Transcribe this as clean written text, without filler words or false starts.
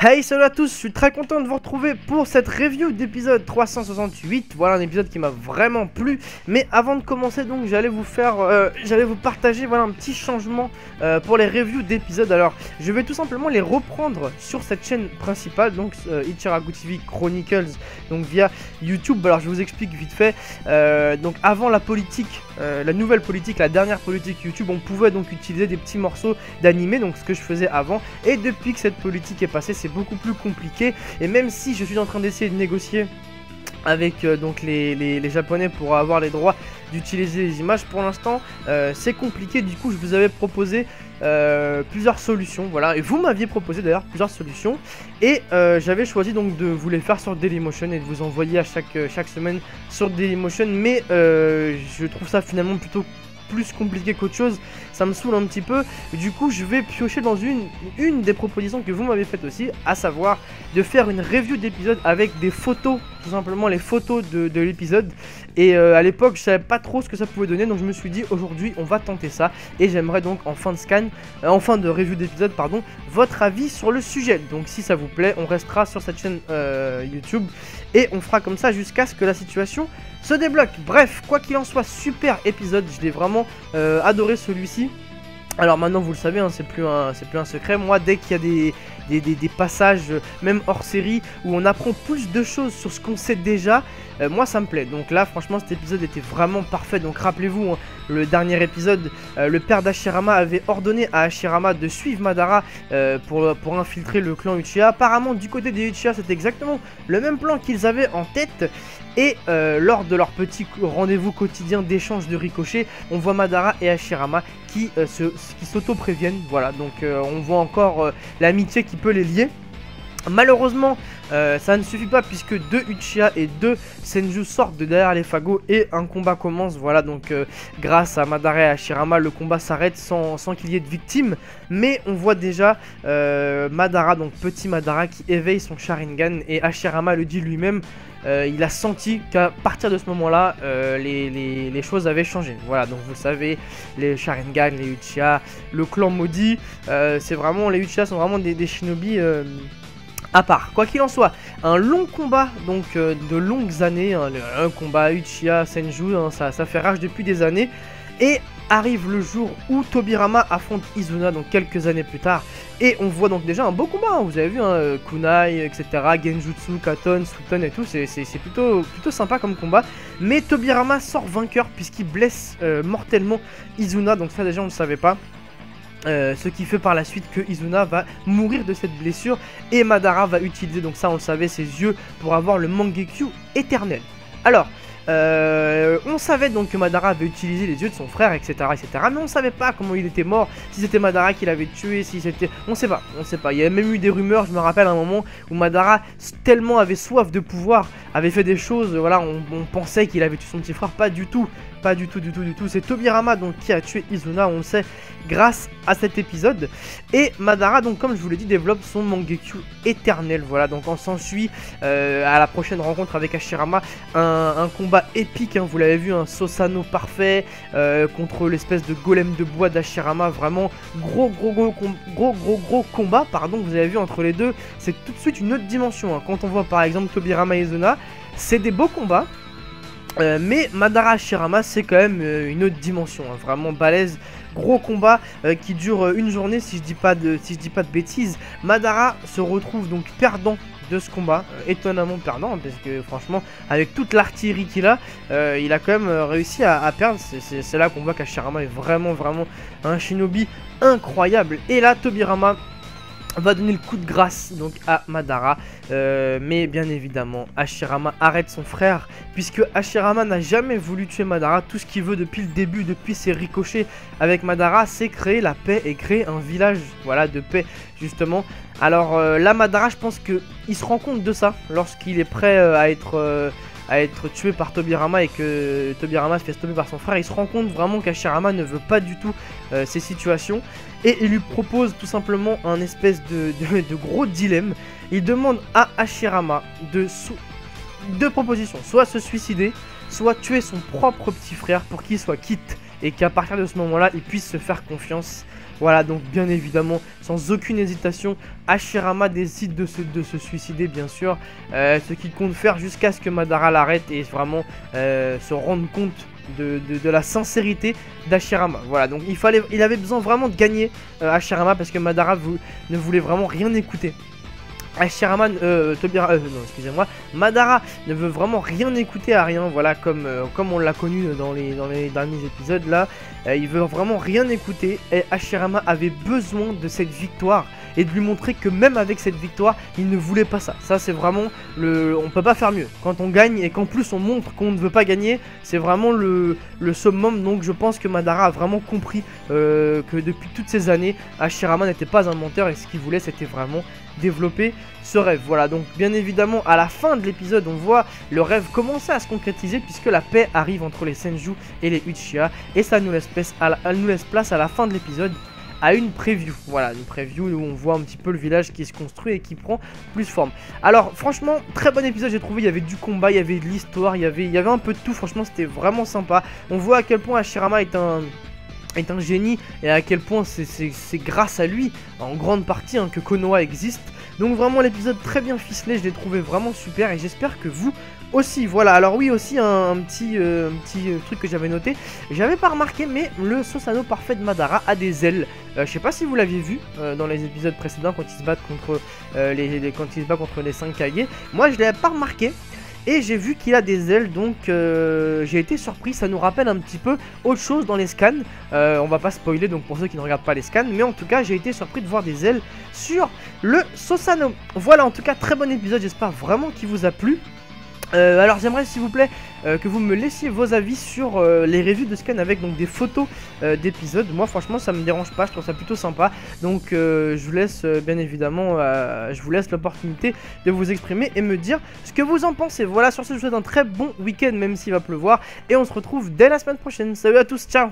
Hey, salut à tous, je suis très content de vous retrouver pour cette review d'épisode 368. Voilà un épisode qui m'a vraiment plu. Mais avant de commencer, donc j'allais vous partager voilà un petit changement pour les reviews d'épisodes. Alors je vais tout simplement les reprendre sur cette chaîne principale, donc Ichiraku TV Chronicles, donc via YouTube. Alors je vous explique vite fait. Donc avant la politique, la nouvelle politique, la dernière politique YouTube, on pouvait donc utiliser des petits morceaux d'animé, donc ce que je faisais avant. Et depuis que cette politique est passée, c'est beaucoup plus compliqué. Et même si je suis en train d'essayer de négocier avec donc les japonais pour avoir les droits d'utiliser les images, pour l'instant c'est compliqué. Du coup je vous avais proposé plusieurs solutions, voilà, et vous m'aviez proposé d'ailleurs plusieurs solutions, et j'avais choisi donc de vous les faire sur Dailymotion et de vous envoyer à chaque semaine sur Dailymotion. Mais je trouve ça finalement plutôt plus compliqué qu'autre chose, ça me saoule un petit peu. Du coup je vais piocher dans une des propositions que vous m'avez faites aussi, à savoir de faire une review d'épisode avec des photos, tout simplement les photos de l'épisode. Et à l'époque je savais pas trop ce que ça pouvait donner, donc je me suis dit aujourd'hui on va tenter ça. Et j'aimerais donc en fin de review d'épisode pardon, votre avis sur le sujet. Donc si ça vous plaît, on restera sur cette chaîne YouTube et on fera comme ça jusqu'à ce que la situation se débloque. Bref, quoi qu'il en soit, super épisode, je l'ai vraiment adoré celui-ci. Alors maintenant vous le savez, hein, c'est plus un secret. Moi, dès qu'il y a des passages, même hors série, où on apprend plus de choses sur ce qu'on sait déjà, moi ça me plaît. Donc là franchement cet épisode était vraiment parfait. Donc rappelez-vous, hein, le dernier épisode, le père d'Hashirama avait ordonné à Hashirama de suivre Madara pour infiltrer le clan Uchiha. Apparemment du côté des Uchiha c'était exactement le même plan qu'ils avaient en tête. Et lors de leur petit rendez-vous quotidien d'échange de ricochets, on voit Madara et Hashirama qui s'auto-préviennent. Voilà, donc on voit encore l'amitié qui peut les lier. Malheureusement, ça ne suffit pas, puisque deux Uchiha et deux Senju sortent de derrière les fagots et un combat commence. Voilà, donc grâce à Madara et Hashirama, le combat s'arrête sans qu'il y ait de victimes. Mais on voit déjà Madara, donc petit Madara, qui éveille son Sharingan, et Hashirama le dit lui-même. Il a senti qu'à partir de ce moment-là, les choses avaient changé. Voilà, donc vous le savez, les Sharingan, les Uchiha, le clan maudit, c'est vraiment, les Uchiha sont vraiment des shinobi à part. Quoi qu'il en soit, un long combat, donc de longues années, hein, un combat Uchiha Senju, hein, ça fait rage depuis des années. Et arrive le jour où Tobirama affronte Izuna, donc quelques années plus tard. Et on voit donc déjà un beau combat, hein, vous avez vu, hein, Kunai, etc., Genjutsu, Katon, Suton et tout, c'est plutôt sympa comme combat. Mais Tobirama sort vainqueur puisqu'il blesse mortellement Izuna, donc ça déjà on ne le savait pas. Ce qui fait par la suite que Izuna va mourir de cette blessure, et Madara va utiliser, donc ça on le savait, ses yeux pour avoir le Mangekyu éternel. Alors on savait donc que Madara avait utilisé les yeux de son frère, etc., mais on savait pas comment il était mort, si c'était Madara qui l'avait tué, si c'était... on sait pas. Il y a même eu des rumeurs, je me rappelle un moment où Madara tellement avait soif de pouvoir, avait fait des choses, voilà, on pensait qu'il avait tué son petit frère, pas du tout. C'est Tobirama donc qui a tué Izuna, on le sait, grâce à cet épisode. Et Madara, donc comme je vous l'ai dit, développe son Mangekyu éternel. Voilà, donc on s'ensuit à la prochaine rencontre avec Hashirama, un combat épique, hein, vous l'avez vu, un Sosano parfait contre l'espèce de golem de bois d'Hashirama. Vraiment gros combat, pardon, vous avez vu entre les deux, c'est tout de suite une autre dimension, hein. Quand on voit par exemple Tobirama et Izuna, c'est des beaux combats. Mais Madara Hashirama c'est quand même une autre dimension, hein, vraiment balèze, gros combat qui dure une journée si je dis pas de bêtises. Madara se retrouve donc perdant de ce combat, étonnamment perdant, hein, parce que franchement avec toute l'artillerie qu'il a, il a quand même réussi à perdre. C'est là qu'on voit qu'Hashirama est vraiment un shinobi incroyable. Et là Tobirama va donner le coup de grâce donc à Madara, mais bien évidemment Hashirama arrête son frère, puisque Hashirama n'a jamais voulu tuer Madara. Tout ce qu'il veut depuis le début, depuis ses ricochets avec Madara, c'est créer la paix et créer un village, voilà, de paix justement. Alors là Madara, je pense qu'il se rend compte de ça lorsqu'il est prêt à être tué par Tobirama, et que Tobirama se fait stopper par son frère. Il se rend compte vraiment qu'Hashirama ne veut pas du tout ces situations, et il lui propose tout simplement un espèce de gros dilemme. Il demande à Hashirama deux propositions, soit se suicider, soit tuer son propre petit frère pour qu'il soit quitte, et qu'à partir de ce moment là il puisse se faire confiance Voilà, donc bien évidemment, sans aucune hésitation, Hashirama décide de se suicider, bien sûr. Ce qu'il compte faire jusqu'à ce que Madara l'arrête et vraiment se rendre compte de la sincérité d'Hashirama. Voilà, donc il avait besoin vraiment de gagner Hashirama parce que Madara ne voulait vraiment rien écouter. Hashirama, non, excusez-moi, Madara ne veut vraiment rien écouter à rien, voilà, comme on l'a connu dans les derniers épisodes là. Il veut vraiment rien écouter et Hashirama avait besoin de cette victoire et de lui montrer que même avec cette victoire, il ne voulait pas ça. Ça c'est vraiment on peut pas faire mieux. Quand on gagne et qu'en plus on montre qu'on ne veut pas gagner, c'est vraiment le summum. Donc je pense que Madara a vraiment compris que depuis toutes ces années, Hashirama n'était pas un menteur et ce qu'il voulait c'était vraiment développer ce rêve. Voilà, donc bien évidemment à la fin de l'épisode on voit le rêve commencer à se concrétiser puisque la paix arrive entre les Senju et les Uchiha et ça nous laisse place à la fin de l'épisode à une preview. Voilà, une preview où on voit un petit peu le village qui se construit et qui prend plus forme. Alors franchement, très bon épisode j'ai trouvé, il y avait du combat, il y avait de l'histoire, il y avait un peu de tout, franchement c'était vraiment sympa. On voit à quel point Hashirama est un génie et à quel point c'est grâce à lui en grande partie que Konoha existe. Donc vraiment l'épisode très bien ficelé, je l'ai trouvé vraiment super et j'espère que vous aussi. Voilà, alors oui aussi un petit truc que j'avais noté, j'avais pas remarqué mais le Susanoo parfait de Madara a des ailes. Je sais pas si vous l'aviez vu dans les épisodes précédents quand il se bat contre les 5 Kage. Moi je l'avais pas remarqué. Et j'ai vu qu'il a des ailes, donc j'ai été surpris, ça nous rappelle un petit peu autre chose dans les scans. On va pas spoiler, donc pour ceux qui ne regardent pas les scans, mais en tout cas j'ai été surpris de voir des ailes sur le Susanoo. Voilà, en tout cas très bon épisode, j'espère vraiment qu'il vous a plu. Alors j'aimerais s'il vous plaît que vous me laissiez vos avis sur les reviews de scan avec donc des photos d'épisodes. Moi franchement ça me dérange pas, je trouve ça plutôt sympa. Donc je vous laisse bien évidemment, je vous laisse l'opportunité de vous exprimer et me dire ce que vous en pensez. Voilà, sur ce je vous souhaite un très bon week-end même s'il va pleuvoir et on se retrouve dès la semaine prochaine. Salut à tous, ciao.